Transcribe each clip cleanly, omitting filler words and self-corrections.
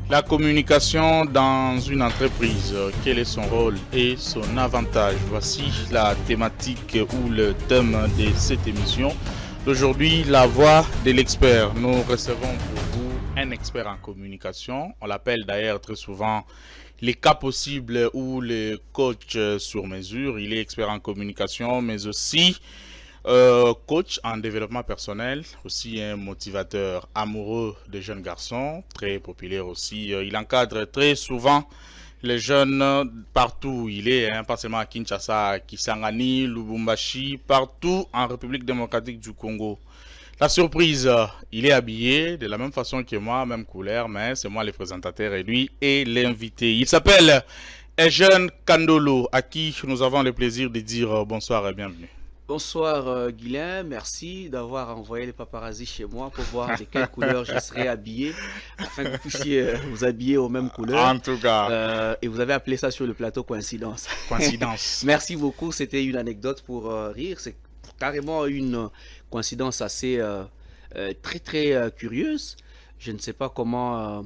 La communication dans une entreprise, quel est son rôle et son avantage? Voici la thématique ou le thème de cette émission. Aujourd'hui, la voix de l'expert. Nous recevons pour vous un expert en communication. On l'appelle d'ailleurs très souvent les cas possibles ou le coach sur mesure. Il est expert en communication, mais aussi coach en développement personnel, aussi un motivateur amoureux des jeunes garçons, très populaire aussi. Il encadre très souvent les jeunes partout où il est, pas seulement à Kinshasa, à Kisangani, Lubumbashi, partout en République démocratique du Congo. La surprise, il est habillé de la même façon que moi, même couleur, mais c'est moi le présentateur et lui est l'invité. Il s'appelle Eugène Kandolo, à qui nous avons le plaisir de dire bonsoir et bienvenue. Bonsoir Guilain, merci d'avoir envoyé les paparazzis chez moi pour voir de quelle couleur je serai habillé, afin que vous puissiez vous habiller aux mêmes couleurs. En tout cas. Et vous avez appelé ça sur le plateau coïncidence. Coïncidence. Merci beaucoup, c'était une anecdote pour rire, c'est carrément une coïncidence assez très curieuse. Je ne sais pas comment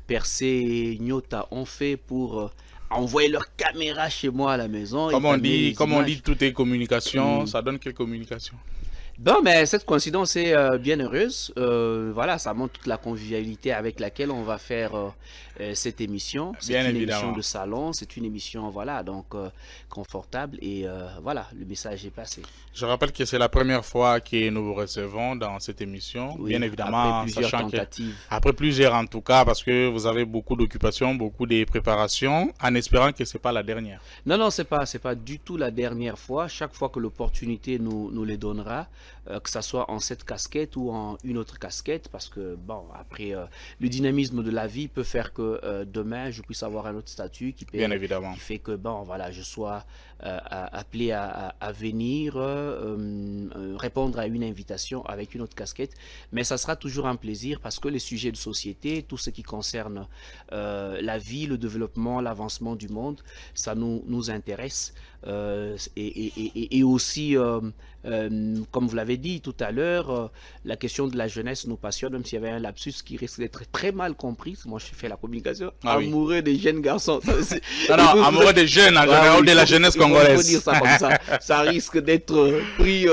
Percé et Nyota ont fait pour envoyer leur caméra chez moi à la maison. Comme on dit, tout est communication. Ça donne quelle communication? Bon, mais cette coïncidence est bien heureuse. Voilà, ça montre toute la convivialité avec laquelle on va faire cette émission. C'est une émission de salon, c'est une émission, voilà, donc confortable. Et voilà, le message est passé. Je rappelle que c'est la première fois que nous vous recevons dans cette émission. Oui, bien évidemment, après plusieurs tentatives. Après plusieurs en tout cas, parce que vous avez beaucoup d'occupations, beaucoup de préparations, en espérant que ce n'est pas la dernière. Non, non, c'est pas du tout la dernière fois. Chaque fois que l'opportunité nous les donnera, que ça soit en cette casquette ou en une autre casquette, parce que, bon, après, le dynamisme de la vie peut faire que demain, je puisse avoir un autre statut qui fait que, bon, voilà, je sois appelé à venir répondre à une invitation avec une autre casquette. Mais ça sera toujours un plaisir parce que les sujets de société, tout ce qui concerne la vie, le développement, l'avancement du monde, ça nous intéresse. Et aussi, comme vous l'avez dit tout à l'heure, la question de la jeunesse nous passionne, même s'il y avait un lapsus qui risque d'être très mal compris. Moi, je fais la communication. Amoureux des jeunes garçons. Non, amoureux des jeunes, en général, de la jeunesse congolaise. Il faut dire ça comme ça. Ça risque d'être pris.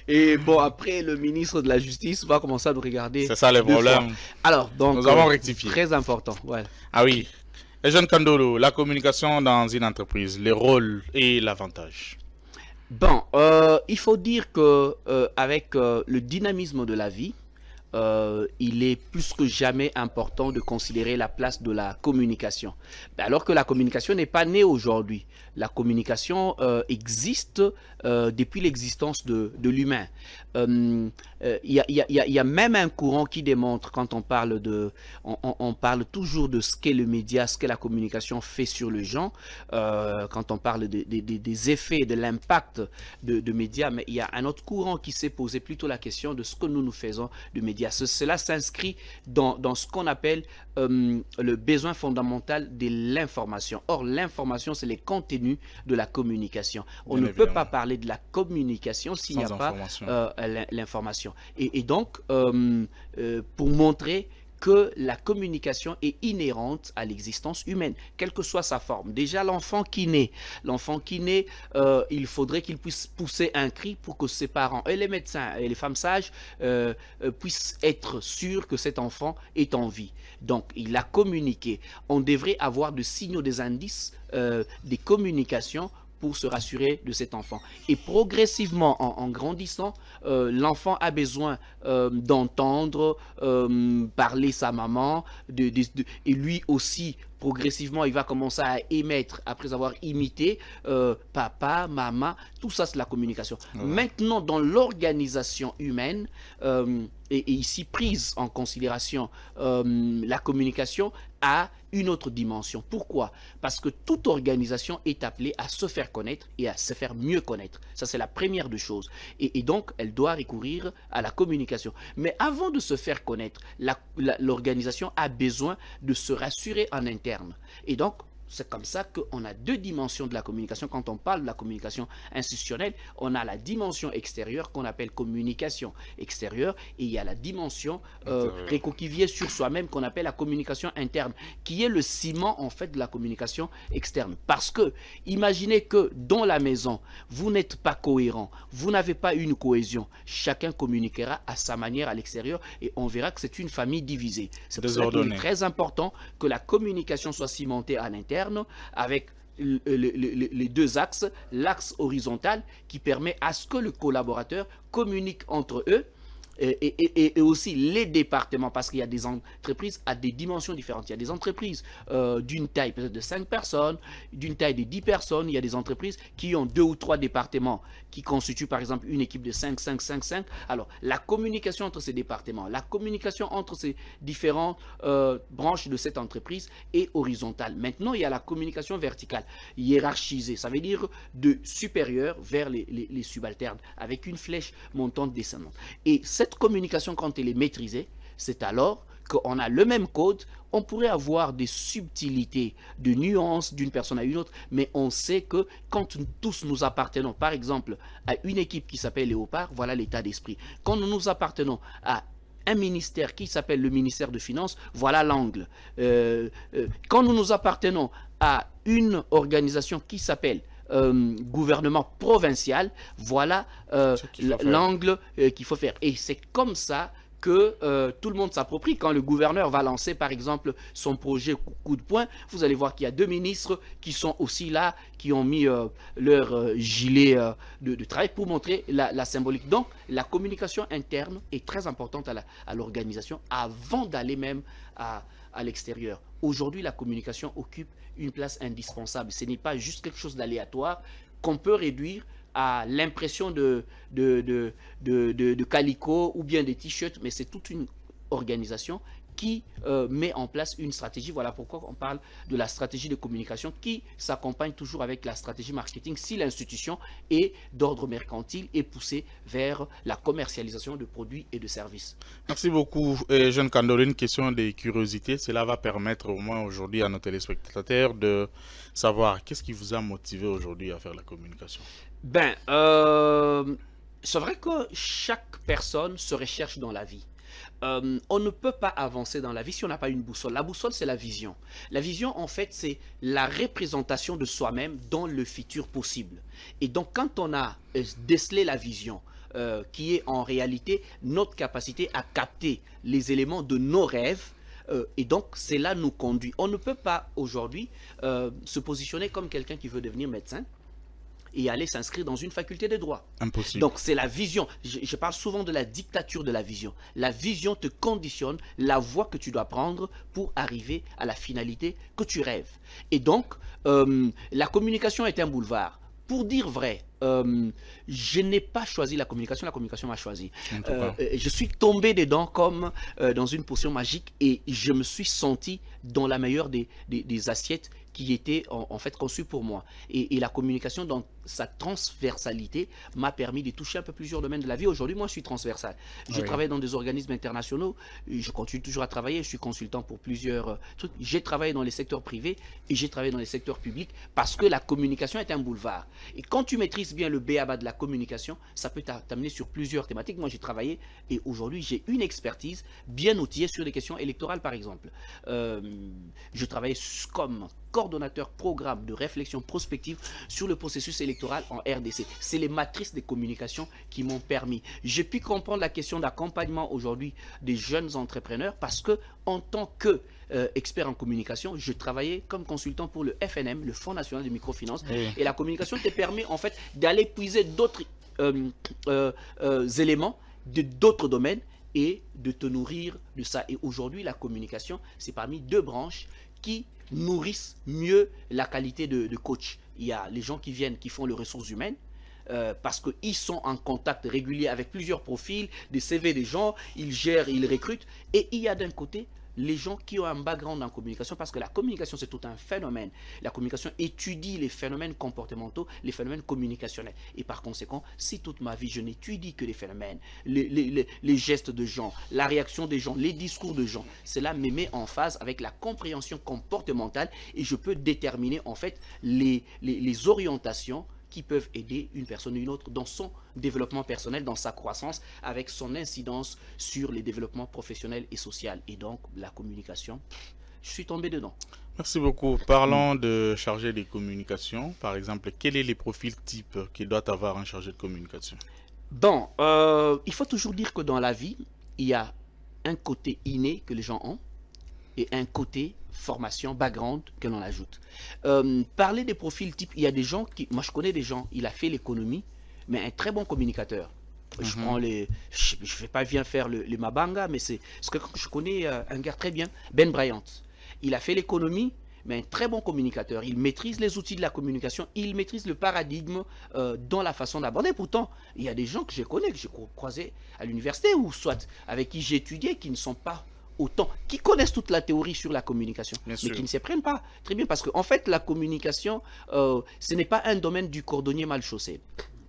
Et bon, après, le ministre de la Justice va commencer à nous regarder. C'est ça le problème. Alors, donc, nous avons rectifié. Très important. Voilà. Ah oui. Eugène Kandolo, la communication dans une entreprise, les rôles et l'avantage. Bon, il faut dire que avec le dynamisme de la vie, il est plus que jamais important de considérer la place de la communication. Alors que la communication n'est pas née aujourd'hui. La communication existe depuis l'existence de l'humain. Il y a même un courant qui démontre, quand on parle on parle toujours de ce qu'est le média, ce que la communication fait sur les gens, quand on parle des effets, de l'impact de médias, mais il y a un autre courant qui s'est posé plutôt la question de ce que nous faisons de médias. Cela s'inscrit dans ce qu'on appelle le besoin fondamental de l'information. Or, l'information, c'est les contenus de la communication. On ne peut pas parler de la communication s'il n'y a pas l'information. Et donc, pour montrer que la communication est inhérente à l'existence humaine, quelle que soit sa forme. Déjà, l'enfant qui naît, il faudrait qu'il puisse pousser un cri pour que ses parents et les médecins et les femmes sages puissent être sûrs que cet enfant est en vie. Donc, il a communiqué. On devrait avoir des signaux, des indices, des communications pour se rassurer de cet enfant. Et progressivement, en grandissant, l'enfant a besoin d'entendre parler sa maman, et lui aussi, progressivement, il va commencer à émettre, après avoir imité papa, maman, tout ça c'est la communication. Maintenant, dans l'organisation humaine, et ici prise en considération la communication, a une autre dimension. Pourquoi? Parce que toute organisation est appelée à se faire connaître et à se faire mieux connaître. Ça, c'est la première des choses. Et donc, elle doit recourir à la communication. Mais avant de se faire connaître, l'organisation a besoin de se rassurer en interne. Et donc, c'est comme ça qu'on a deux dimensions de la communication. Quand on parle de la communication institutionnelle, on a la dimension extérieure qu'on appelle communication extérieure, et il y a la dimension récoquillée sur soi-même qu'on appelle la communication interne, qui est le ciment en fait de la communication externe. Parce que imaginez que dans la maison, vous n'êtes pas cohérent, vous n'avez pas une cohésion, chacun communiquera à sa manière à l'extérieur et on verra que c'est une famille divisée. C'est pour ça qu'il est très important que la communication soit cimentée à l'interne, avec les deux axes, l'axe horizontal qui permet à ce que le collaborateur communique entre eux, et aussi les départements, parce qu'il y a des entreprises à des dimensions différentes. Il y a des entreprises d'une taille peut-être de 5 personnes, d'une taille de 10 personnes. Il y a des entreprises qui ont 2 ou 3 départements qui constituent par exemple une équipe de 5, 5, 5, 5. Alors, la communication entre ces départements, la communication entre ces différentes branches de cette entreprise est horizontale. Maintenant, il y a la communication verticale, hiérarchisée. Ça veut dire de supérieur vers les subalternes, avec une flèche montante descendante. Et cette communication, quand elle est maîtrisée, c'est alors qu'on a le même code. On pourrait avoir des subtilités, de nuances d'une personne à une autre, mais on sait que quand tous nous appartenons, par exemple, à une équipe qui s'appelle Léopard, voilà l'état d'esprit. Quand nous appartenons à un ministère qui s'appelle le ministère de Finances, voilà l'angle. Quand nous nous appartenons à une organisation qui s'appelle gouvernement provincial, voilà l'angle qu'il faut faire. Et c'est comme ça que tout le monde s'approprie. Quand le gouverneur va lancer par exemple son projet coup de poing, vous allez voir qu'il y a 2 ministres qui sont aussi là, qui ont mis leur gilet de travail pour montrer la symbolique. Donc la communication interne est très importante à l'organisation avant d'aller même à l'extérieur. Aujourd'hui, la communication occupe une place indispensable. Ce n'est pas juste quelque chose d'aléatoire qu'on peut réduire à l'impression de calicot ou bien des t-shirts, mais c'est toute une organisation qui met en place une stratégie. Voilà pourquoi on parle de la stratégie de communication qui s'accompagne toujours avec la stratégie marketing si l'institution est d'ordre mercantile et poussée vers la commercialisation de produits et de services. Merci beaucoup, Jeanne Kandolo. Une question de curiosité. Cela va permettre au moins aujourd'hui à nos téléspectateurs de savoir qu'est-ce qui vous a motivé aujourd'hui à faire la communication. Ben, c'est vrai que chaque personne se recherche dans la vie. On ne peut pas avancer dans la vie si on n'a pas une boussole. La boussole, c'est la vision. La vision, en fait, c'est la représentation de soi-même dans le futur possible. Et donc, quand on a décelé la vision, qui est en réalité notre capacité à capter les éléments de nos rêves, et donc, cela nous conduit. On ne peut pas aujourd'hui se positionner comme quelqu'un qui veut devenir médecin et aller s'inscrire dans une faculté de droit. Impossible. Donc c'est la vision. Je parle souvent de la dictature de la vision. La vision te conditionne la voie que tu dois prendre pour arriver à la finalité que tu rêves. Et donc, la communication est un boulevard. Pour dire vrai, je n'ai pas choisi la communication m'a choisi. Je suis tombé dedans comme dans une potion magique et je me suis senti dans la meilleure des assiettes qui étaient en fait conçues pour moi. Et la communication dans sa transversalité m'a permis de toucher un peu plusieurs domaines de la vie. Aujourd'hui, moi, je suis transversal. Je travaille dans des organismes internationaux, je continue toujours à travailler, je suis consultant pour plusieurs trucs. J'ai travaillé dans les secteurs privés et j'ai travaillé dans les secteurs publics parce que la communication est un boulevard. Et quand tu maîtrises bien le b.a.-ba de la communication, ça peut t'amener sur plusieurs thématiques. Moi, j'ai travaillé et aujourd'hui, j'ai une expertise bien outillée sur des questions électorales, par exemple. Je travaillais comme coordonnateur programme de réflexion prospective sur le processus électoral en RDC. C'est les matrices des communications qui m'ont permis. J'ai pu comprendre la question d'accompagnement aujourd'hui des jeunes entrepreneurs parce que en tant que expert en communication, je travaillais comme consultant pour le FNM, le Fonds national de microfinance. Et la communication te permet en fait d'aller puiser d'autres éléments de d'autres domaines et de te nourrir de ça. Et aujourd'hui, la communication, c'est parmi 2 branches qui nourrissent mieux la qualité de coach. Il y a les gens qui viennent, qui font les ressources humaines, parce qu'ils sont en contact régulier avec plusieurs profils, des CV des gens, ils gèrent, ils recrutent. Et il y a d'un côté les gens qui ont un background en communication, parce que la communication, c'est tout un phénomène. La communication étudie les phénomènes comportementaux, les phénomènes communicationnels. Et par conséquent, si toute ma vie, je n'étudie que les phénomènes, les gestes de gens, la réaction des gens, les discours de gens, cela me met en phase avec la compréhension comportementale et je peux déterminer en fait les orientations qui peuvent aider une personne ou une autre dans son développement personnel, dans sa croissance, avec son incidence sur les développements professionnels et social. Et donc, la communication, je suis tombé dedans. Merci beaucoup. Parlons de chargé de communication. Par exemple, quels sont les profils types qu'il doit avoir un chargé de communication? Bon, il faut toujours dire que dans la vie, il y a un côté inné que les gens ont et un côté formation, background que l'on ajoute. Parler des profils types, il y a des gens qui... Moi, je connais des gens, il a fait l'économie, mais un très bon communicateur. Je prends les... Je ne vais pas bien faire les Mabanga, mais c'est ce que je connais un gars très bien, Ben Bryant. Il a fait l'économie, mais un très bon communicateur. Il maîtrise les outils de la communication, il maîtrise le paradigme dans la façon d'aborder. Pourtant, il y a des gens que je connais, que j'ai croisés à l'université, ou soit avec qui j'ai étudié, qui ne sont pas autant, qui connaissent toute la théorie sur la communication, mais qui ne s'y prennent pas. Très bien, parce qu'en fait, la communication, ce n'est pas un domaine du cordonnier mal chaussé.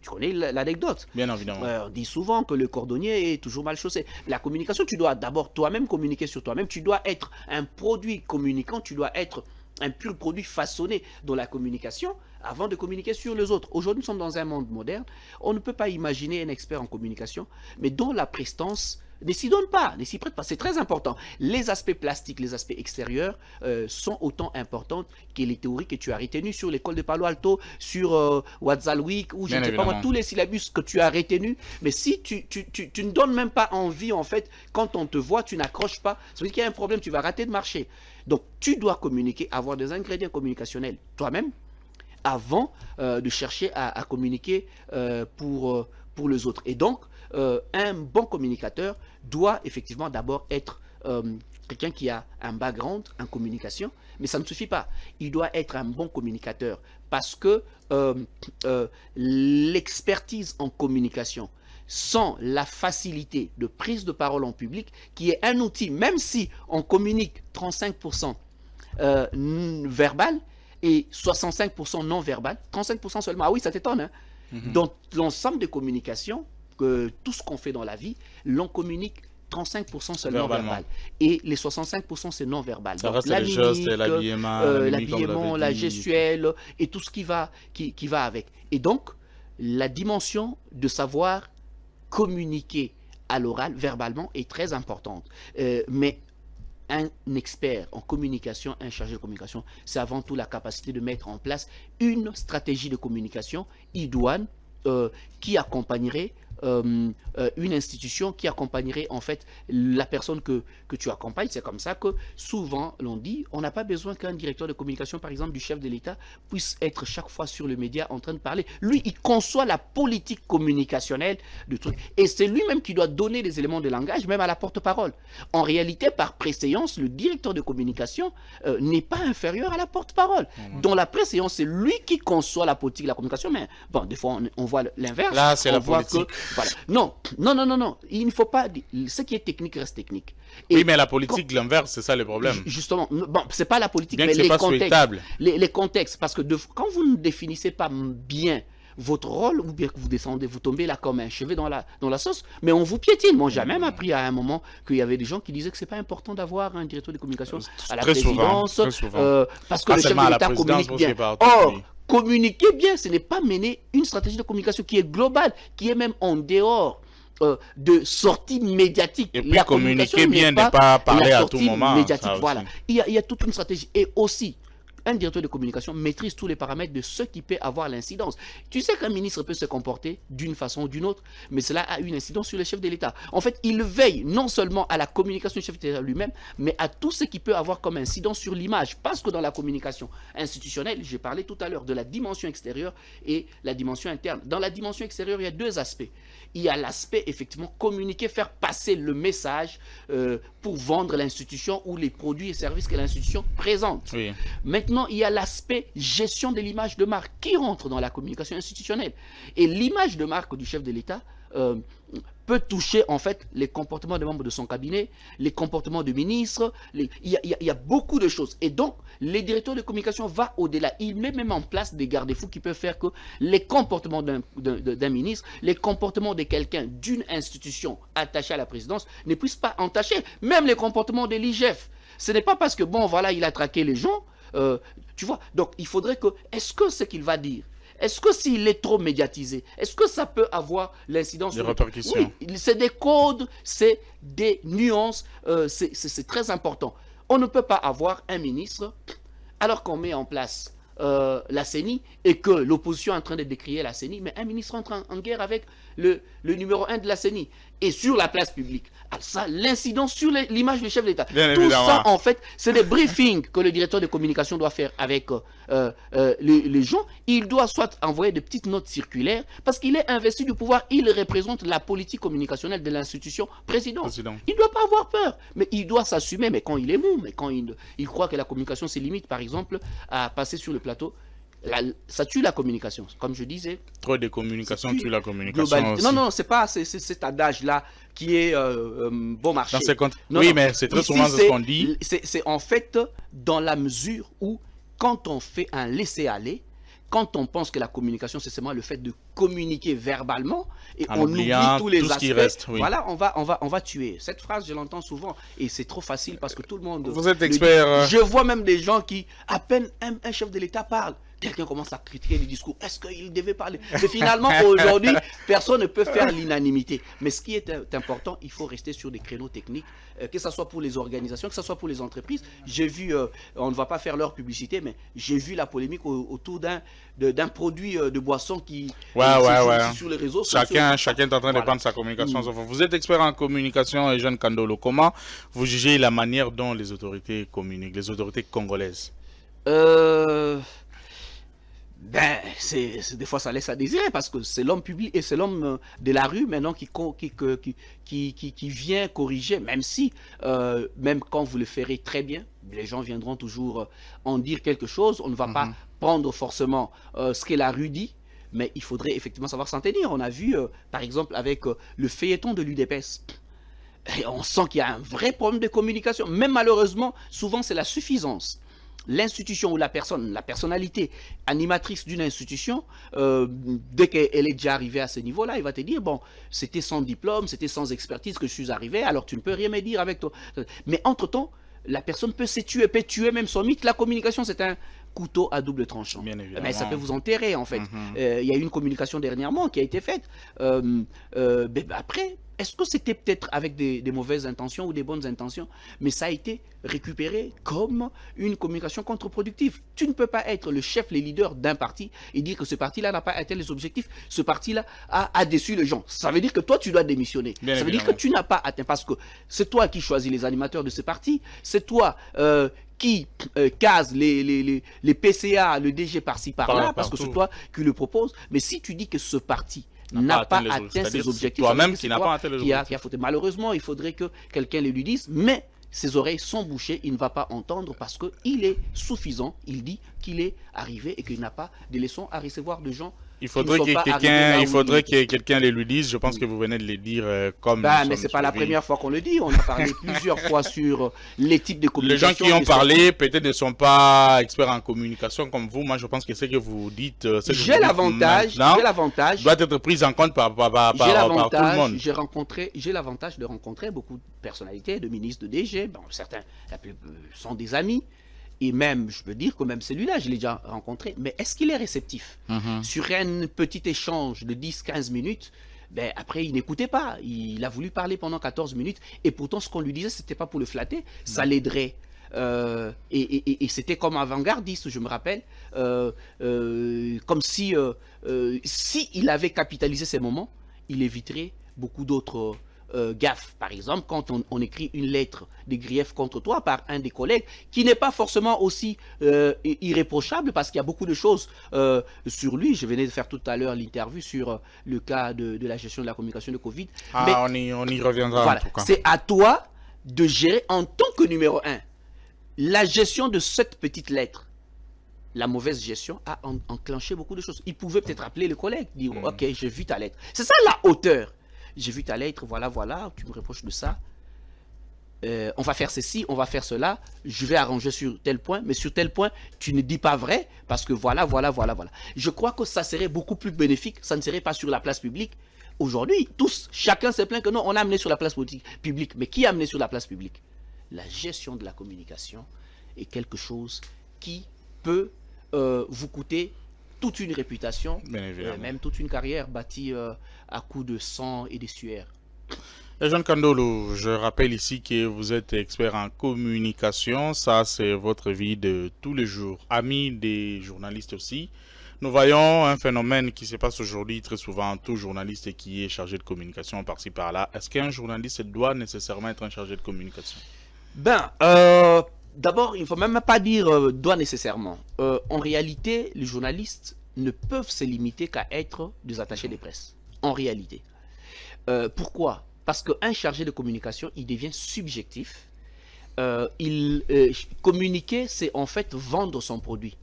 Tu connais l'anecdote. Bien évidemment. On dit souvent que le cordonnier est toujours mal chaussé. La communication, tu dois d'abord toi-même communiquer sur toi-même. Tu dois être un produit communicant, tu dois être un pur produit façonné dans la communication avant de communiquer sur les autres. Aujourd'hui, nous sommes dans un monde moderne. On ne peut pas imaginer un expert en communication, mais dont la prestance ne s'y donne pas, ne s'y prête pas. C'est très important. Les aspects plastiques, les aspects extérieurs sont autant importants que les théories que tu as retenues sur l'école de Palo Alto, sur Watzlawick, ou je ne sais pas moi, tous les syllabus que tu as retenus. Mais si tu ne donnes même pas envie, en fait, quand on te voit, tu n'accroches pas, ça veut dire qu'il y a un problème, tu vas rater de marché. Donc, tu dois communiquer, avoir des ingrédients communicationnels toi-même, avant de chercher à communiquer pour les autres. Et donc, un bon communicateur doit effectivement d'abord être quelqu'un qui a un background en communication, mais ça ne suffit pas. Il doit être un bon communicateur parce que l'expertise en communication sans la facilité de prise de parole en public, qui est un outil, même si on communique 35% verbal et 65% non verbal, 35% seulement, ah oui, ça t'étonne, hein? Dans l'ensemble des communications, que tout ce qu'on fait dans la vie, l'on communique 35% seulement verbal. Et les 65% c'est non verbal. Ça reste les gestes, l'habillement, la gestuelle et tout ce qui va avec. Et donc, la dimension de savoir communiquer à l'oral, verbalement, est très importante. Mais un expert en communication, un chargé de communication, c'est avant tout la capacité de mettre en place une stratégie de communication idoine qui accompagnerait une institution, qui accompagnerait en fait la personne que tu accompagnes. C'est comme ça que souvent l'on dit, on n'a pas besoin qu'un directeur de communication, par exemple du chef de l'État, puisse être chaque fois sur le média en train de parler. Lui, il conçoit la politique communicationnelle du truc. Et c'est lui-même qui doit donner les éléments de langage, même à la porte-parole. En réalité, par préséance, le directeur de communication n'est pas inférieur à la porte-parole. Dans la préséance, c'est lui qui conçoit la politique de la communication. Mais bon, des fois, on voit l'inverse. Là, c'est la politique. Voilà. Non. Il ne faut pas... Ce qui est technique reste technique. Et oui, mais la politique, l'inverse, c'est ça le problème. Justement, bon, c'est pas la politique, bien mais les contextes. Les contextes, parce que quand vous ne définissez pas bien votre rôle, ou bien que vous descendez, vous tombez là comme un chevet dans la sauce, mais on vous piétine. Moi, j'ai même appris à un moment qu'il y avait des gens qui disaient que c'est pas important d'avoir un directeur de communication à la présidence, parce que le chef de l'État communique bien. Or, communiquer bien, ce n'est pas mener une stratégie de communication qui est globale, qui est même en dehors de sorties médiatiques. Et puis communiquer bien n'est pas parler à tout moment. Voilà. Il y a toute une stratégie. Et aussi, un directeur de communication maîtrise tous les paramètres de ce qui peut avoir l'incidence. Tu sais qu'un ministre peut se comporter d'une façon ou d'une autre, mais cela a une incidence sur le chef de l'État. En fait, il veille non seulement à la communication du chef de l'État lui-même, mais à tout ce qui peut avoir comme incidence sur l'image. Parce que dans la communication institutionnelle, j'ai parlé tout à l'heure de la dimension extérieure et la dimension interne. Dans la dimension extérieure, il y a deux aspects. Il y a l'aspect, effectivement, communiquer, faire passer le message pour vendre l'institution ou les produits et services que l'institution présente. Oui. Maintenant, il y a l'aspect gestion de l'image de marque qui rentre dans la communication institutionnelle. Et l'image de marque du chef de l'État peut toucher en fait les comportements des membres de son cabinet, les comportements de ministres, il y a beaucoup de choses. Et donc, les directeurs de communication vont au-delà. Il met même en place des garde-fous qui peuvent faire que les comportements d'un ministre, les comportements de quelqu'un d'une institution attachée à la présidence ne puissent pas entacher. Même les comportements de l'IGF. Ce n'est pas parce que, bon, voilà, il a traqué les gens, tu vois. Donc, il faudrait que, est-ce que ce qu'il va dire, est-ce que s'il est trop médiatisé, est-ce que ça peut avoir l'incidence sur répercussions? Oui, c'est des codes, c'est des nuances, c'est très important. On ne peut pas avoir un ministre, alors qu'on met en place la CENI et que l'opposition est en train de décrier la CENI, mais un ministre entre en guerre avec le numéro 1 de la CENI et sur la place publique. Alors ça, l'incidence sur l'image du chef d'État. Tout ça, en fait, c'est des briefings que le directeur de communication doit faire avec les gens. Il doit soit envoyer de petites notes circulaires parce qu'il est investi du pouvoir. Il représente la politique communicationnelle de l'institution présidente. Il ne doit pas avoir peur, mais il doit s'assumer. Mais quand il est mou, mais quand il croit que la communication se limite, par exemple, à passer sur le plateau, ça tue la communication, comme je disais. Trop de communication tue la communication aussi. Non, non, c'est pas cet adage-là qui est bon marché. Oui, mais c'est très souvent ce qu'on dit. C'est en fait dans la mesure où, quand on fait un laisser-aller, quand on pense que la communication, c'est seulement le fait de communiquer verbalement et on oublie tous les aspects, reste, oui. Voilà, on va tuer. Cette phrase, je l'entends souvent et c'est trop facile parce que tout le monde... Vous êtes expert. Je vois même des gens qui, à peine un chef de l'État parle, quelqu'un commence à critiquer le discours. Est-ce qu'il devait parler? Mais finalement, aujourd'hui, personne ne peut faire l'unanimité. Mais ce qui est important, il faut rester sur des créneaux techniques, que ce soit pour les organisations, que ce soit pour les entreprises. J'ai vu, on ne va pas faire leur publicité, mais j'ai vu la polémique autour d'un produit de boisson qui sur les réseaux sociaux. Chacun est en train de prendre sa communication. Vous êtes expert en communication, et Jeanne Kandolo. Comment vous jugez la manière dont les autorités communiquent, les autorités congolaises? Des fois ça laisse à désirer parce que c'est l'homme public et c'est l'homme de la rue maintenant qui vient corriger, même si, même quand vous le ferez très bien, les gens viendront toujours en dire quelque chose. On ne va pas prendre forcément ce que la rue dit, mais il faudrait effectivement savoir s'en tenir. On a vu, par exemple, avec le feuilleton de l'UDPS. Et on sent qu'il y a un vrai problème de communication. Même malheureusement, souvent c'est la suffisance. L'institution ou la personnalité animatrice d'une institution, dès qu'elle est déjà arrivée à ce niveau-là, il va te dire, bon, c'était sans diplôme, c'était sans expertise que je suis arrivé, alors tu ne peux rien me dire avec toi. Mais entre-temps, la personne peut se tuer, peut tuer même son mythe. La communication, c'est un couteau à double tranchant. Bien évidemment. Mais ça peut vous enterrer, en fait. Il y a eu une communication dernièrement qui a été faite. Après, est-ce que c'était peut-être avec des mauvaises intentions ou des bonnes intentions? Mais ça a été récupéré comme une communication contre-productive. Tu ne peux pas être le chef, le leader d'un parti et dire que ce parti-là n'a pas atteint les objectifs. Ce parti-là a déçu les gens. Ça veut dire que toi, tu dois démissionner. Ça veut dire que tu n'as pas atteint, parce que c'est toi qui choisis les animateurs de ce parti. C'est toi qui case les PCA, le DG par-ci, par-là, parce que c'est toi qui le propose. Mais si tu dis que ce parti n'a pas atteint ses objectifs, toi-même qui n'a pas atteint les objectifs. Malheureusement, il faudrait que quelqu'un le lui dise, mais ses oreilles sont bouchées, il ne va pas entendre parce qu'il est suffisant, il dit qu'il est arrivé et qu'il n'a pas de leçons à recevoir de gens. Il faudrait que quelqu'un les lui dise. Je pense que vous venez de les dire comme... mais c'est pas la première fois qu'on le dit. On a parlé plusieurs fois sur les types de communication. Les gens qui ont parlé peut-être ne sont pas experts en communication comme vous. Moi, je pense que ce que vous dites... J'ai l'avantage doit être pris en compte par tout le monde. J'ai l'avantage de rencontrer beaucoup de personnalités, de ministres, de DG. Bon, certains sont des amis. Et même, je peux dire que même celui-là, je l'ai déjà rencontré. Mais est-ce qu'il est réceptif? Sur un petit échange de 10-15 minutes, après, il n'écoutait pas. Il a voulu parler pendant 14 minutes. Et pourtant, ce qu'on lui disait, ce n'était pas pour le flatter. Ça l'aiderait. Et c'était comme avant-gardiste, je me rappelle. Comme si il avait capitalisé ces moments, il éviterait beaucoup d'autres... gaffe. Par exemple, quand on écrit une lettre de grief contre toi par un des collègues, qui n'est pas forcément aussi irréprochable, parce qu'il y a beaucoup de choses sur lui. Je venais de faire tout à l'heure l'interview sur le cas de la gestion de la communication de Covid. Mais on y reviendra, voilà, en tout cas. C'est à toi de gérer en tant que numéro 1 la gestion de cette petite lettre. La mauvaise gestion a enclenché beaucoup de choses. Il pouvait peut-être appeler le collègue, dire « Ok, j'ai vu ta lettre ». C'est ça la hauteur. j'ai vu ta lettre, voilà, voilà, tu me reproches de ça. On va faire ceci, on va faire cela, je vais arranger sur tel point, mais sur tel point, tu ne dis pas vrai, parce que voilà, voilà, voilà, voilà. Je crois que ça serait beaucoup plus bénéfique, ça ne serait pas sur la place publique. Aujourd'hui, tous, chacun se plaint que non, on a amené sur la place publique. Mais qui a amené sur la place publique? La gestion de la communication est quelque chose qui peut vous coûter toute une réputation, même toute une carrière bâtie à coups de sang et de sueur. Jean Kandolo, je rappelle ici que vous êtes expert en communication, ça c'est votre vie de tous les jours. Ami des journalistes aussi, nous voyons un phénomène qui se passe aujourd'hui très souvent, tout journaliste qui est chargé de communication par-ci par-là. Est-ce qu'un journaliste doit nécessairement être un chargé de communication? D'abord, il ne faut même pas dire doit nécessairement. En réalité, les journalistes ne peuvent se limiter qu'à être des attachés de presse. En réalité. Pourquoi? Parce qu'un chargé de communication, il devient subjectif. Communiquer, c'est en fait vendre son produit.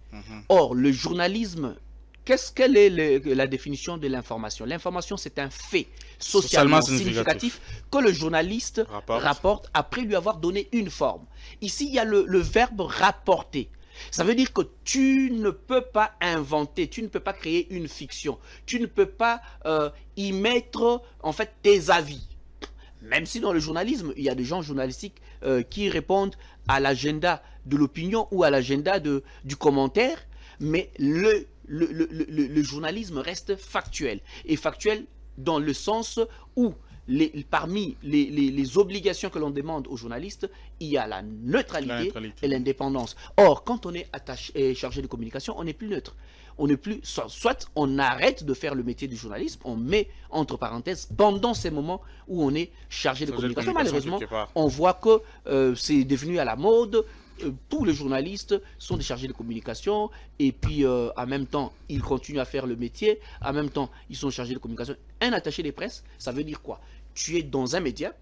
Or, le journalisme, quelle est la définition de l'information? L'information, c'est un fait socialement significatif que le journaliste rapporte après lui avoir donné une forme. Ici, il y a le verbe rapporter. Ça veut dire que tu ne peux pas inventer, tu ne peux pas créer une fiction, tu ne peux pas y mettre en fait tes avis. Même si dans le journalisme, il y a des gens journalistiques qui répondent à l'agenda de l'opinion ou à l'agenda du commentaire, mais le journalisme reste factuel. Et factuel dans le sens où parmi les obligations que l'on demande aux journalistes, il y a la neutralité et l'indépendance. Or, quand on est chargé de communication, on n'est plus neutre. On n'est plus, soit on arrête de faire le métier du journalisme, on met entre parenthèses pendant ces moments où on est chargé de communication. Malheureusement, on voit que c'est devenu à la mode. Tous les journalistes sont des chargés de communication et puis en même temps ils continuent à faire le métier, en même temps ils sont chargés de communication. Un attaché de presse, ça veut dire quoi? Tu es dans un média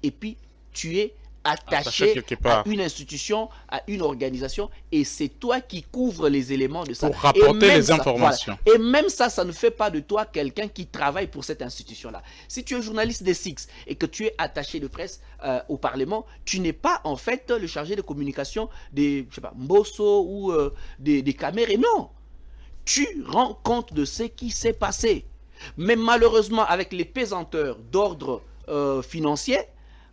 et puis tu es attaché à une institution, à une organisation, et c'est toi qui couvres les éléments de ça. Pour rapporter les informations. Voilà. Et même ça, ça ne fait pas de toi quelqu'un qui travaille pour cette institution-là. Si tu es journaliste des SIX et que tu es attaché de presse au Parlement, tu n'es pas en fait le chargé de communication des, je sais pas, Mbosso ou des Camérés. Non, tu rends compte de ce qui s'est passé. Mais malheureusement, avec les pesanteurs d'ordre financier,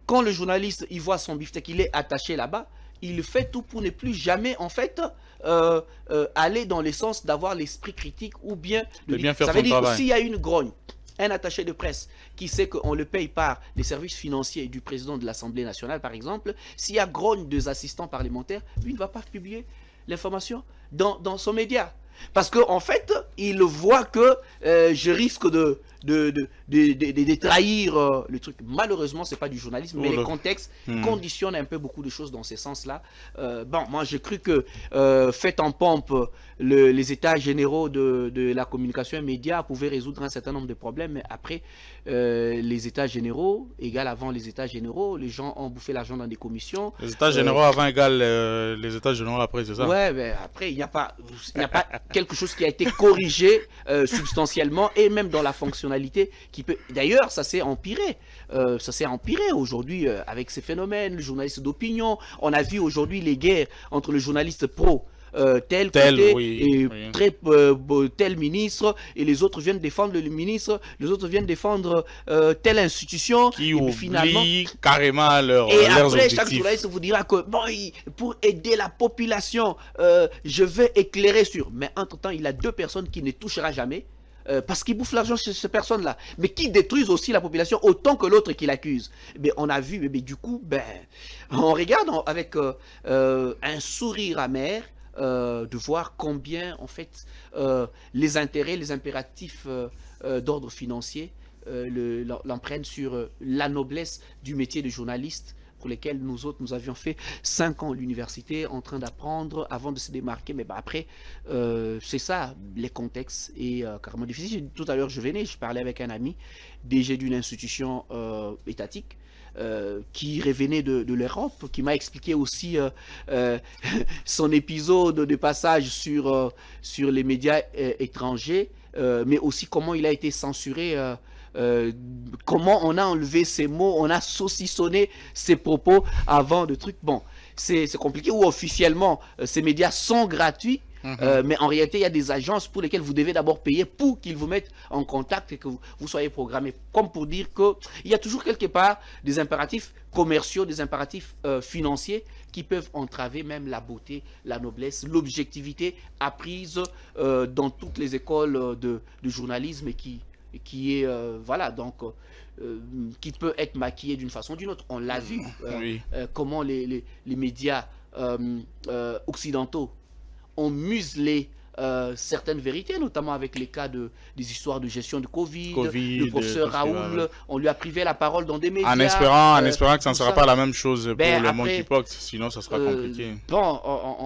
quand le journaliste il voit son beefsteak, il est attaché là-bas, il fait tout pour ne plus jamais en fait aller dans le sens d'avoir l'esprit critique ou bien de bien faire son travail. Ça veut dire que s'il y a une grogne, un attaché de presse qui sait qu'on le paye par les services financiers du président de l'Assemblée nationale par exemple, s'il y a grogne des assistants parlementaires, lui ne va pas publier l'information dans son média. Parce qu'en fait, il voit que je risque de trahir le truc. Malheureusement, ce n'est pas du journalisme, mais les contextes conditionnent un peu beaucoup de choses dans ce sens-là. Bon, moi, j'ai cru que fait en pompe les états généraux de la communication et médias pouvaient résoudre un certain nombre de problèmes. Mais après, les états généraux égale avant les états généraux, les gens ont bouffé l'argent dans des commissions. Les états généraux avant égale les états généraux après, c'est ça? Ouais, mais après, il n'y a pas quelque chose qui a été corrigé substantiellement et même dans la fonctionnalité qui peut... D'ailleurs, ça s'est empiré. Ça s'est empiré aujourd'hui avec ces phénomènes, le journaliste d'opinion. On a vu aujourd'hui les guerres entre le journaliste pro tel côté et tel ministre et les autres viennent défendre le ministre, les autres viennent défendre telle institution qui oublie finalement carrément leurs après objectifs. Chaque journaliste vous dira que bon, pour aider la population je vais éclairer sur, mais entre temps il a deux personnes qui ne touchera jamais parce qu'ils bouffent l'argent chez ces personnes-là, mais qui détruisent aussi la population autant que l'autre qui l'accuse. Mais on a vu, mais du coup, on regarde avec un sourire amer de voir combien en fait les intérêts, les impératifs d'ordre financier l'empruntent sur la noblesse du métier de journaliste pour lesquels nous autres, nous avions fait 5 ans à l'université en train d'apprendre avant de se démarquer. Mais après, c'est ça, les contextes est carrément difficile. Tout à l'heure, je parlais avec un ami, DG d'une institution étatique, qui revenait de l'Europe, qui m'a expliqué aussi son épisode de passage sur les médias étrangers, mais aussi comment il a été censuré comment on a enlevé ces mots, on a saucissonné ces propos avant de trucs. Bon, c'est compliqué, ou officiellement, ces médias sont gratuits. Mais en réalité, il y a des agences pour lesquelles vous devez d'abord payer pour qu'ils vous mettent en contact et que vous soyez programmé. Comme pour dire qu'il y a toujours quelque part des impératifs commerciaux, des impératifs financiers qui peuvent entraver même la beauté, la noblesse, l'objectivité apprise dans toutes les écoles de journalisme et qui est, voilà, donc, qui peut être maquillée d'une façon ou d'une autre. On l'a vu, comment les médias occidentaux ont muselé certaines vérités, notamment avec les cas des histoires de gestion de Covid le professeur Raoul, on lui a privé la parole dans des médias. En espérant que ça ne sera pas la même chose pour le monde qui porte, sinon ça sera compliqué. Bon,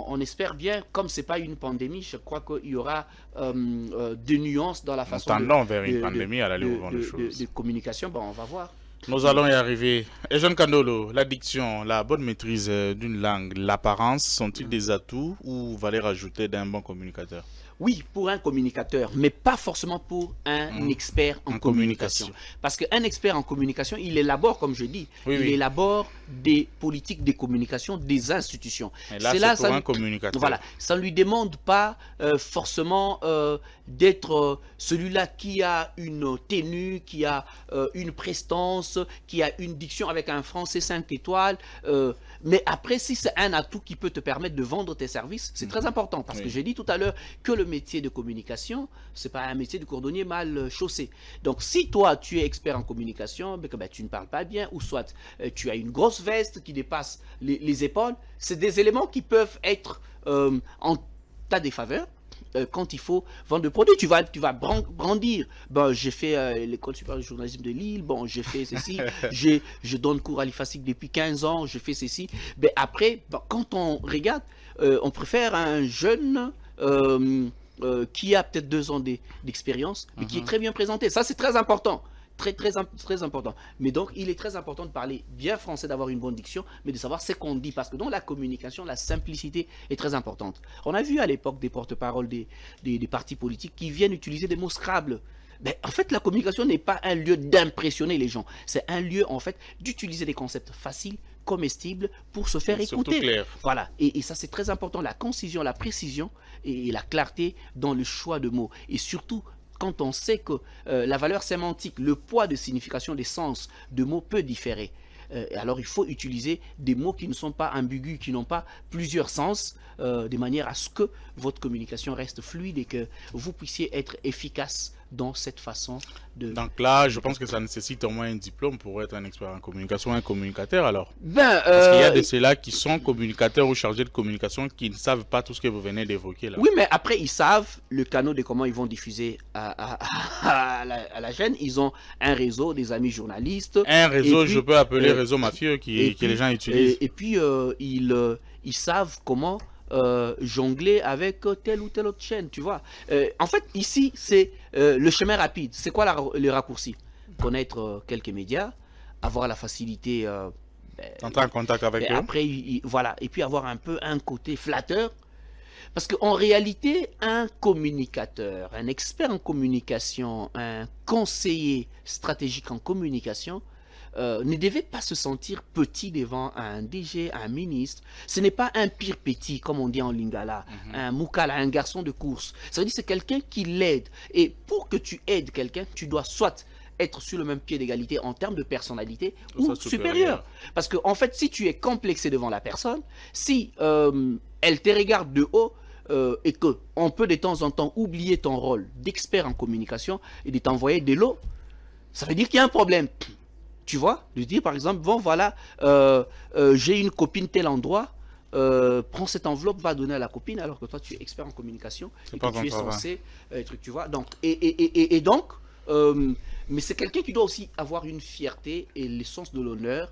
on espère bien, comme c'est pas une pandémie, je crois qu'il y aura des nuances dans la façon vers une pandémie à l'aller au des choses. De communication. Bon, on va voir. Nous allons y arriver. Et Jean Kandolo, l'addiction, la bonne maîtrise d'une langue, l'apparence, sont-ils des atouts ou va les rajouter d'un bon communicateur? Oui, pour un communicateur, mais pas forcément pour un expert en communication. Parce qu'un expert en communication, il élabore, comme je dis, il élabore des politiques de communication des institutions. Et là, c'est pour un communicateur. Voilà, ça ne lui demande pas forcément d'être celui-là qui a une tenue, qui a une prestance, qui a une diction avec un français 5 étoiles. Mais après, si c'est un atout qui peut te permettre de vendre tes services, c'est très important. Parce que j'ai dit tout à l'heure que le métier de communication, c'est pas un métier de cordonnier mal chaussé. Donc, si toi, tu es expert en communication, mais que tu ne parles pas bien, ou soit tu as une grosse veste qui dépasse les épaules, c'est des éléments qui peuvent être en ta défaveur. Quand il faut vendre des produits, tu vas brandir. Bon, j'ai fait l'école supérieure de journalisme de Lille, bon, j'ai fait ceci, je donne cours à l'IFASIC depuis 15 ans, je fais ceci. Mais après, quand on regarde, on préfère un jeune qui a peut-être 2 ans d'expérience, mais qui est très bien présenté. Ça, c'est très important. Très important. Mais donc, il est très important de parler bien français, d'avoir une bonne diction, mais de savoir ce qu'on dit. Parce que dans la communication, la simplicité est très importante. On a vu à l'époque des porte-paroles des partis politiques qui viennent utiliser des mots Scrabble. Mais en fait, la communication n'est pas un lieu d'impressionner les gens. C'est un lieu, en fait, d'utiliser des concepts faciles, comestibles, pour se faire écouter. Clair. Voilà. Et ça, c'est très important. La concision, la précision et la clarté dans le choix de mots. Et surtout, quand on sait que la valeur sémantique, le poids de signification des sens de mots peut différer. Alors il faut utiliser des mots qui ne sont pas ambigus, qui n'ont pas plusieurs sens, de manière à ce que votre communication reste fluide et que vous puissiez être efficace dans cette façon de... Donc là, je pense que ça nécessite au moins un diplôme pour être un expert en communication, un communicateur alors. Parce qu'il y a de ceux-là qui sont communicateurs ou chargés de communication qui ne savent pas tout ce que vous venez d'évoquer là. Oui, mais après, ils savent le canal de comment ils vont diffuser à la chaîne. Ils ont un réseau, des amis journalistes. Un réseau, puis, je peux appeler réseau mafieux que les gens utilisent. Et puis, ils savent comment... jongler avec telle ou telle autre chaîne, tu vois. En fait, ici, c'est le chemin rapide. C'est quoi le raccourci? Connaître quelques médias, avoir la facilité... entrer en contact avec eux. Après, voilà. Et puis avoir un peu un côté flatteur. Parce qu'en réalité, un communicateur, un expert en communication, un conseiller stratégique en communication, ne devait pas se sentir petit devant un DG, un ministre. Ce n'est pas un pire petit, comme on dit en lingala, un moukala, un garçon de course. Ça veut dire que c'est quelqu'un qui l'aide. Et pour que tu aides quelqu'un, tu dois soit être sur le même pied d'égalité en termes de personnalité ou supérieur. Parce que en fait, si tu es complexé devant la personne, si elle te regarde de haut, et qu'on peut de temps en temps oublier ton rôle d'expert en communication et de t'envoyer de l'eau, ça veut dire qu'il y a un problème. Tu vois, de dire par exemple, bon voilà, j'ai une copine tel endroit, prends cette enveloppe, va donner à la copine, alors que toi tu es expert en communication et que tu es censé, tu vois. Donc, et donc, mais c'est quelqu'un qui doit aussi avoir une fierté et le sens de l'honneur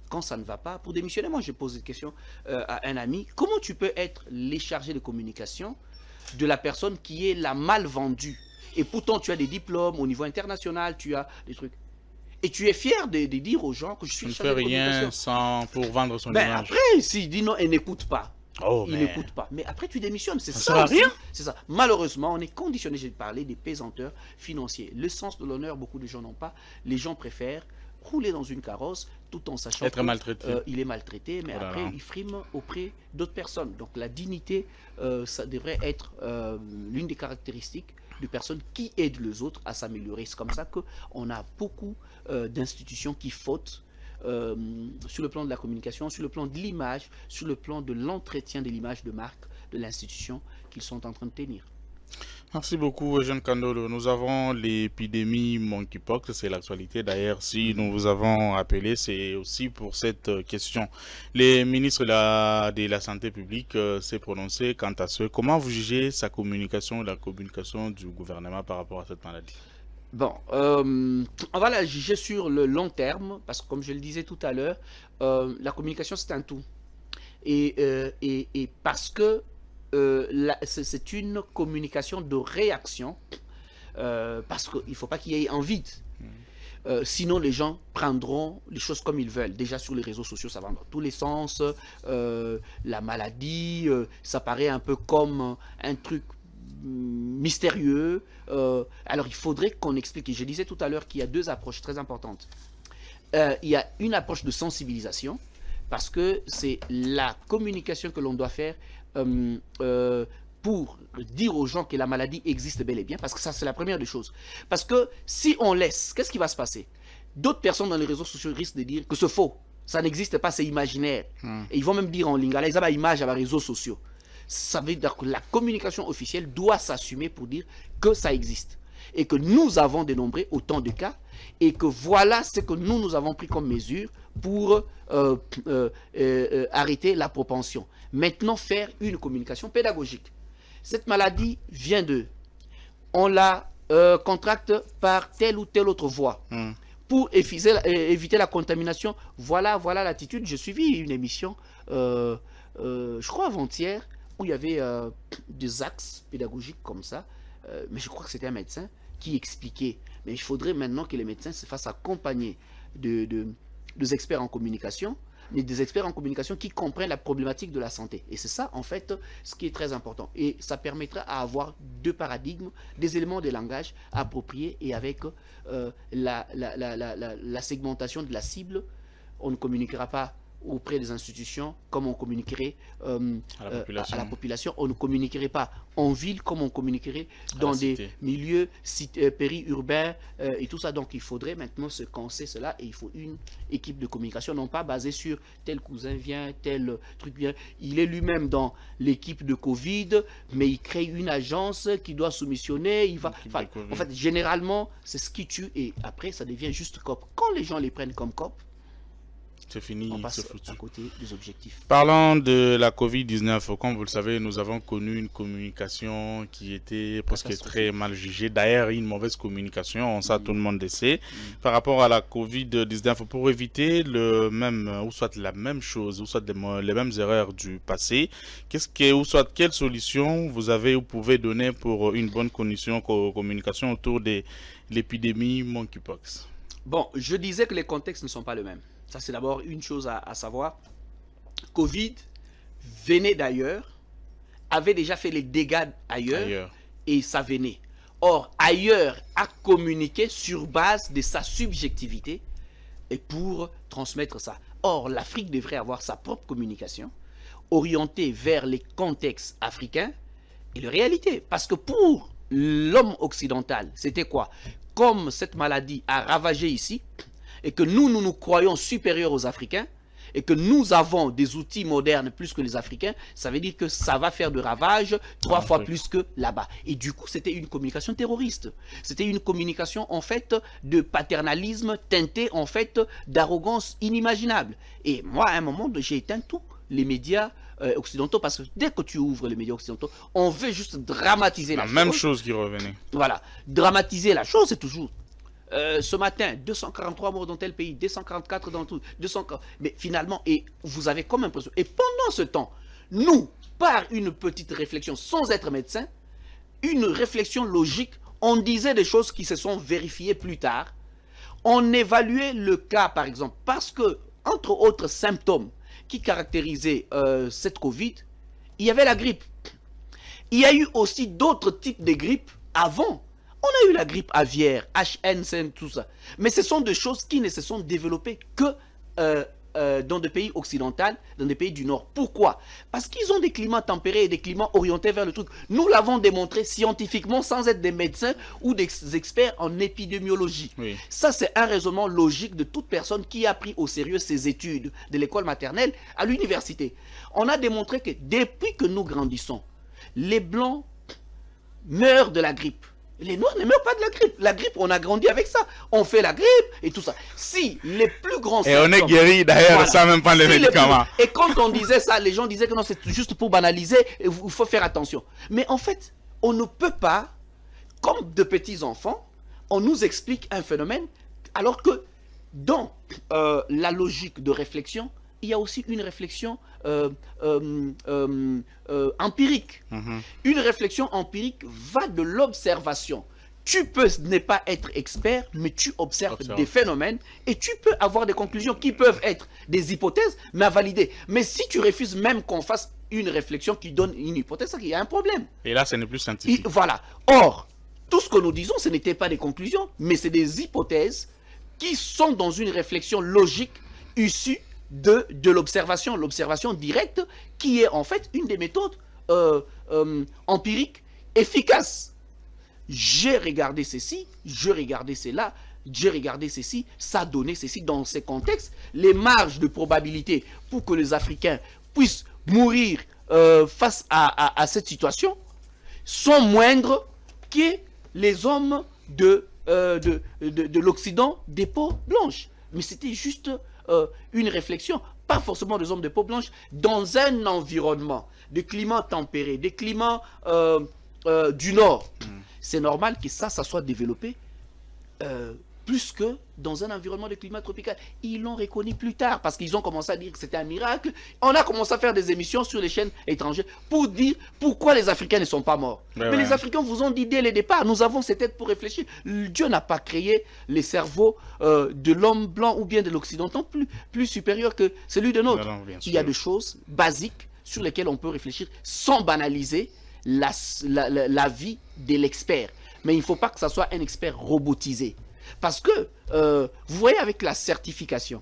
quand ça ne va pas. Pour démissionner, moi j'ai posé une question à un ami, comment tu peux être les chargés de communication de la personne qui est la mal vendue? Et pourtant tu as des diplômes au niveau international, tu as des trucs. Et tu es fier de dire aux gens que je suis chargé de communication. Je ne fais rien pour vendre son image. Après, s'il dit non et n'écoute pas, Oh, Ils mais n'écoutent pas. Mais après, tu démissionnes. C'est ça ça sert à aussi. rien. C'est ça. Malheureusement, on est conditionné. J'ai parlé des pesanteurs financiers. Le sens de l'honneur, beaucoup de gens n'ont pas. Les gens préfèrent rouler dans une carrosse tout en sachant Être maltraité. qu'il est maltraité, mais Oh là après, là. il frime auprès d'autres personnes. Donc, la dignité, ça devrait être l'une des caractéristiques de personnes qui aident les autres à s'améliorer. C'est comme ça qu'on a beaucoup d'institutions qui fautent euh, sur le plan de la communication, sur le plan de l'image, sur le plan de l'entretien de l'image de marque de l'institution qu'ils sont en train de tenir. Merci beaucoup, Eugène Kandolo. Nous avons l'épidémie monkeypox, c'est l'actualité. D'ailleurs, si nous vous avons appelé, c'est aussi pour cette question. Le ministre de la Santé publique s'est prononcé quant à ce. Comment vous jugez sa communication, la communication du gouvernement par rapport à cette maladie? Bon, on va la juger sur le long terme, parce que comme je le disais tout à l'heure, la communication c'est un tout. Et parce que c'est une communication de réaction, parce qu'il ne faut pas qu'il y ait un vide. Sinon, les gens prendront les choses comme ils veulent. Déjà sur les réseaux sociaux, ça va dans tous les sens. La maladie, ça paraît un peu comme un truc mystérieux. Alors, il faudrait qu'on explique. Et je disais tout à l'heure qu'il y a deux approches très importantes. Il y a une approche de sensibilisation, parce que c'est la communication que l'on doit faire pour dire aux gens que la maladie existe bel et bien, parce que ça, c'est la première des choses. Parce que si on laisse, qu'est-ce qui va se passer? D'autres personnes dans les réseaux sociaux risquent de dire que c'est faux, ça n'existe pas, c'est imaginaire. Et ils vont même dire en lingala, ils ont une image à les réseaux sociaux. Ça veut dire que la communication officielle doit s'assumer pour dire que ça existe. Et que nous avons dénombré autant de cas, et que voilà ce que nous avons pris comme mesure pour arrêter la propension. Maintenant, faire une communication pédagogique. Cette maladie vient d'eux. On la contracte par telle ou telle autre voie. Pour éviter la contamination, voilà l'attitude. J'ai suivi une émission, je crois avant-hier, où il y avait des axes pédagogiques comme ça. Mais je crois que c'était un médecin qui expliquait. Mais il faudrait maintenant que les médecins se fassent accompagner des experts en communication, mais des experts en communication qui comprennent la problématique de la santé. Et c'est ça, en fait, ce qui est très important. Et ça permettra à avoir deux paradigmes, des éléments de langage appropriés et avec la segmentation de la cible. On ne communiquera pas auprès des institutions comme on communiquerait à la population. On ne communiquerait pas en ville comme on communiquerait dans des milieux périurbains et tout ça. Donc il faudrait maintenant se penser cela, et il faut une équipe de communication, non pas basée sur tel cousin vient, tel truc vient. Il est lui-même dans l'équipe de Covid, mais il crée une agence qui doit soumissionner. Il va, en fait, généralement, c'est ce qui tue, et après ça devient juste COP. Quand les gens les prennent comme COP, c'est fini, on passe c'est foutu. à côté des objectifs. Parlant de la Covid-19, comme vous le savez, nous avons connu une communication qui était presque très mal jugée. D'ailleurs, une mauvaise communication, ça tout le monde le sait. Par rapport à la Covid-19, pour éviter le même, ou soit la même chose, ou soit les mêmes erreurs du passé, ou soit quelle solution vous avez ou pouvez donner pour une bonne communication autour de l'épidémie monkeypox? Bon, je disais que les contextes ne sont pas les mêmes. Ça, c'est d'abord une chose à savoir. Covid venait d'ailleurs, avait déjà fait les dégâts ailleurs. Et ça venait. Or, ailleurs a communiqué sur base de sa subjectivité et pour transmettre ça. Or, l'Afrique devrait avoir sa propre communication orientée vers les contextes africains et les réalités. Parce que pour l'homme occidental, c'était quoi? Comme cette maladie a ravagé ici, et que nous croyons supérieurs aux Africains, et que nous avons des outils modernes plus que les Africains, ça veut dire que ça va faire de ravages 3 fois plus que là-bas. Et du coup, c'était une communication terroriste. C'était une communication, en fait, de paternalisme teinté, en fait, d'arrogance inimaginable. Et moi, à un moment, j'ai éteint tous les médias occidentaux, parce que dès que tu ouvres les médias occidentaux, on veut juste dramatiser la chose. La même chose qui revenait. Voilà. Dramatiser la chose, c'est toujours... ce matin, 243 morts dans tel pays, 244 dans tout, 200... Mais finalement, et vous avez comme impression... Et pendant ce temps, nous, par une petite réflexion, sans être médecin, une réflexion logique, on disait des choses qui se sont vérifiées plus tard. On évaluait le cas, par exemple, parce que, entre autres symptômes qui caractérisaient cette Covid, il y avait la grippe. Il y a eu aussi d'autres types de grippe avant. On a eu la grippe aviaire, HN5, tout ça. Mais ce sont des choses qui ne se sont développées que dans des pays occidentaux, dans des pays du Nord. Pourquoi? Parce qu'ils ont des climats tempérés et des climats orientés vers le truc. Nous l'avons démontré scientifiquement sans être des médecins ou des experts en épidémiologie. Oui. Ça, c'est un raisonnement logique de toute personne qui a pris au sérieux ses études de l'école maternelle à l'université. On a démontré que depuis que nous grandissons, les Blancs meurent de la grippe. Les Noirs ne meurent pas de la grippe. La grippe, on a grandi avec ça. On fait la grippe et tout ça. Si les plus grands Et on est guéri d'ailleurs, voilà, sans même prendre les médicaments. Et quand on disait ça, les gens disaient que non, c'est juste pour banaliser, il faut faire attention. Mais en fait, on ne peut pas, comme de petits enfants, on nous explique un phénomène, alors que dans la logique de réflexion, il y a aussi une réflexion empirique. Une réflexion empirique va de l'observation. Tu peux ne pas être expert, mais tu observes des phénomènes et tu peux avoir des conclusions qui peuvent être des hypothèses, mais à valider. Mais si tu refuses même qu'on fasse une réflexion qui donne une hypothèse, c'est qu'il y a un problème. Et là, ce n'est plus scientifique. Voilà. Or, tout ce que nous disons, ce n'était pas des conclusions, mais c'est des hypothèses qui sont dans une réflexion logique issue de l'observation directe, qui est en fait une des méthodes empiriques efficaces. J'ai regardé ceci, je regardais cela, j'ai regardé ceci, ça donnait ceci. Dans ces contextes, les marges de probabilité pour que les Africains puissent mourir face à cette situation sont moindres que les hommes de l'Occident des peaux blanches. Mais c'était juste une réflexion, pas forcément des hommes de peau blanche, dans un environnement de climat tempéré, des climats du Nord. C'est normal que ça soit développé plus que dans un environnement de climat tropical. Ils l'ont reconnu plus tard parce qu'ils ont commencé à dire que c'était un miracle. On a commencé à faire des émissions sur les chaînes étrangères pour dire pourquoi les Africains ne sont pas morts. Mais les Africains vous ont dit dès le départ, nous avons cette tête pour réfléchir. Dieu n'a pas créé les cerveaux de l'homme blanc ou bien de l'occidental plus supérieur que celui de nôtre. Il y a des choses basiques sur lesquelles on peut réfléchir sans banaliser la vie de l'expert. Mais il ne faut pas que ça soit un expert robotisé. Parce que, vous voyez avec la certification,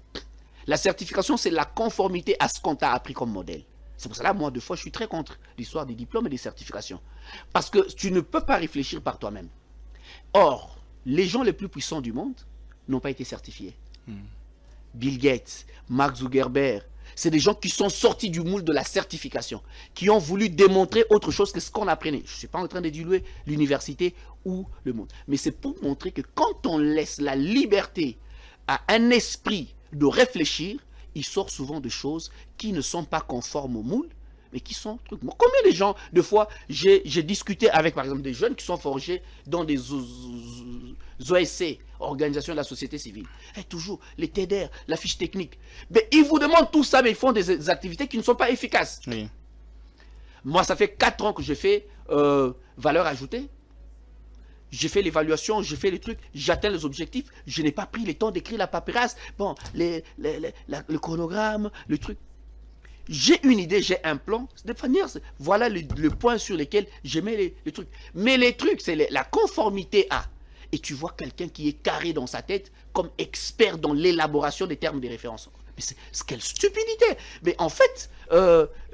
c'est la conformité à ce qu'on t'a appris comme modèle. C'est pour cela, moi, des fois, je suis très contre l'histoire des diplômes et des certifications. Parce que tu ne peux pas réfléchir par toi-même. Or, les gens les plus puissants du monde n'ont pas été certifiés. Bill Gates, Mark Zuckerberg, c'est des gens qui sont sortis du moule de la certification, qui ont voulu démontrer autre chose que ce qu'on apprenait. Je ne suis pas en train de diluer l'université ou le monde. Mais c'est pour montrer que quand on laisse la liberté à un esprit de réfléchir, il sort souvent de choses qui ne sont pas conformes au moule, mais qui sont trucs. Combien de gens, de fois, j'ai discuté avec, par exemple, des jeunes qui sont forgés dans des OSC, Organisation de la Société Civile. Et toujours, les TEDR, la fiche technique. Mais ils vous demandent tout ça, mais ils font des activités qui ne sont pas efficaces. Oui. Moi, ça fait 4 ans que je fais valeur ajoutée. J'ai fait l'évaluation, j'ai fait les trucs, j'atteins les objectifs. Je n'ai pas pris le temps d'écrire la paperasse. Bon, le chronogramme, le truc. J'ai une idée, j'ai un plan. De manière, voilà le point sur lequel je mets les trucs. Mais les trucs, c'est la conformité à. Et tu vois quelqu'un qui est carré dans sa tête comme expert dans l'élaboration des termes de référence. Mais c'est quelle stupidité! Mais en fait,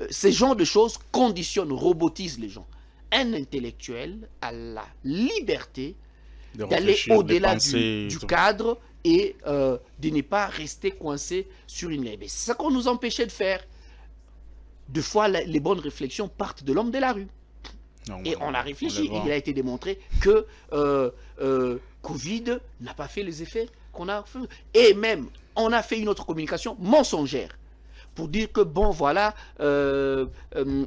ces genres de choses conditionnent, robotisent les gens. Un intellectuel a la liberté d'aller au-delà du cadre et de ne pas rester coincé sur une ligne. C'est ça qu'on nous empêchait de faire. Deux fois, les bonnes réflexions partent de l'homme de la rue. Non, et on a réfléchi, il a été démontré que Covid n'a pas fait les effets qu'on a fait. Et même, on a fait une autre communication mensongère pour dire que, bon, voilà,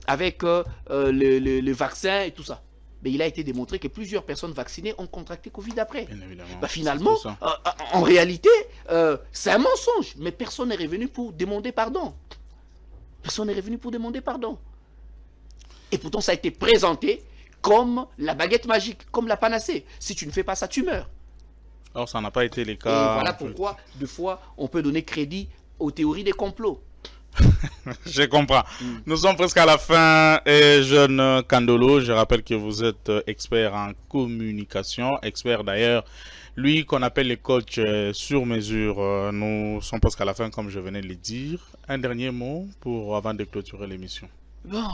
avec le vaccin et tout ça. Mais il a été démontré que plusieurs personnes vaccinées ont contracté Covid après. Bah, finalement, en réalité, c'est un mensonge. Mais personne n'est revenu pour demander pardon. Personne n'est revenu pour demander pardon. Et pourtant, ça a été présenté comme la baguette magique, comme la panacée. Si tu ne fais pas ça, tu meurs. Alors, ça n'a pas été le cas. Et voilà pourquoi, des fois, on peut donner crédit aux théories des complots. Je comprends. Mm. Nous sommes presque à la fin. Et jeune Kandolo, je rappelle que vous êtes expert en communication, expert d'ailleurs, lui qu'on appelle les coachs sur mesure. Nous sommes presque à la fin, comme je venais de le dire. Un dernier mot pour avant de clôturer l'émission. Bon,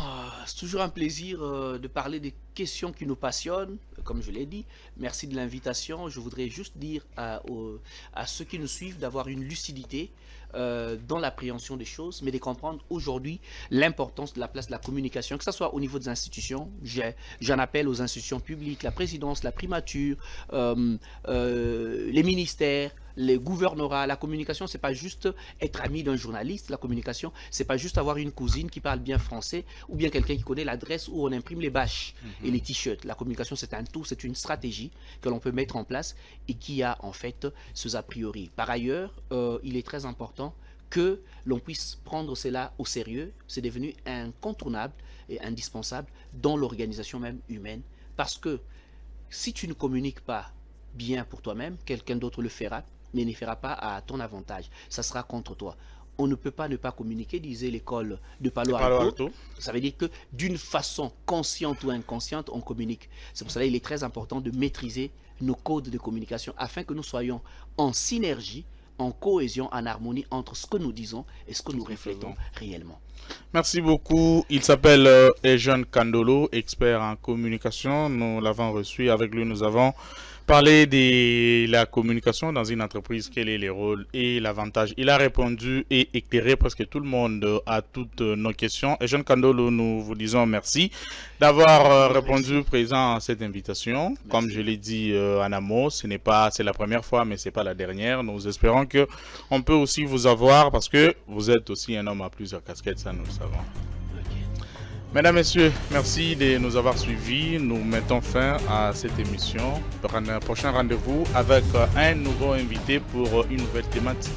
c'est toujours un plaisir de parler des questions qui nous passionnent, comme je l'ai dit. Merci de l'invitation. Je voudrais juste dire à ceux qui nous suivent d'avoir une lucidité dans l'appréhension des choses, mais de comprendre aujourd'hui l'importance de la place de la communication, que ce soit au niveau des institutions. J'en appelle aux institutions publiques, la présidence, la primature, les ministères, les gouvernorats. La communication, c'est pas juste être ami d'un journaliste. La communication, c'est pas juste avoir une cousine qui parle bien français ou bien quelqu'un qui connaît l'adresse où on imprime les bâches et les t-shirts. La communication, c'est un tout, c'est une stratégie que l'on peut mettre en place et qui a en fait ce a priori. Par ailleurs, il est très important que l'on puisse prendre cela au sérieux. C'est devenu incontournable et indispensable dans l'organisation même humaine, parce que si tu ne communiques pas bien pour toi-même, quelqu'un d'autre le fera, mais ne fera pas à ton avantage. Ça sera contre toi. On ne peut pas ne pas communiquer, disait l'école de Palo Alto. Ça veut dire que d'une façon consciente ou inconsciente, on communique. C'est pour cela qu'il est très important de maîtriser nos codes de communication afin que nous soyons en synergie, en cohésion, en harmonie entre ce que nous disons et ce que nous reflétons réellement. Merci beaucoup. Il s'appelle Ejon Kandolo, expert en communication. Nous l'avons reçu. Avec lui, nous avons parlé de la communication dans une entreprise. Quel est le rôle et l'avantage? Il a répondu et éclairé presque tout le monde à toutes nos questions. Ejon Kandolo, nous vous disons merci d'avoir répondu présent à cette invitation. Merci. Comme je l'ai dit en amont, c'est la première fois, mais c'est pas la dernière. Nous espérons que on peut aussi vous avoir parce que vous êtes aussi un homme à plusieurs casquettes, ça nous le savons. Mesdames, Messieurs, merci de nous avoir suivis. Nous mettons fin à cette émission. Prochain rendez-vous avec un nouveau invité pour une nouvelle thématique.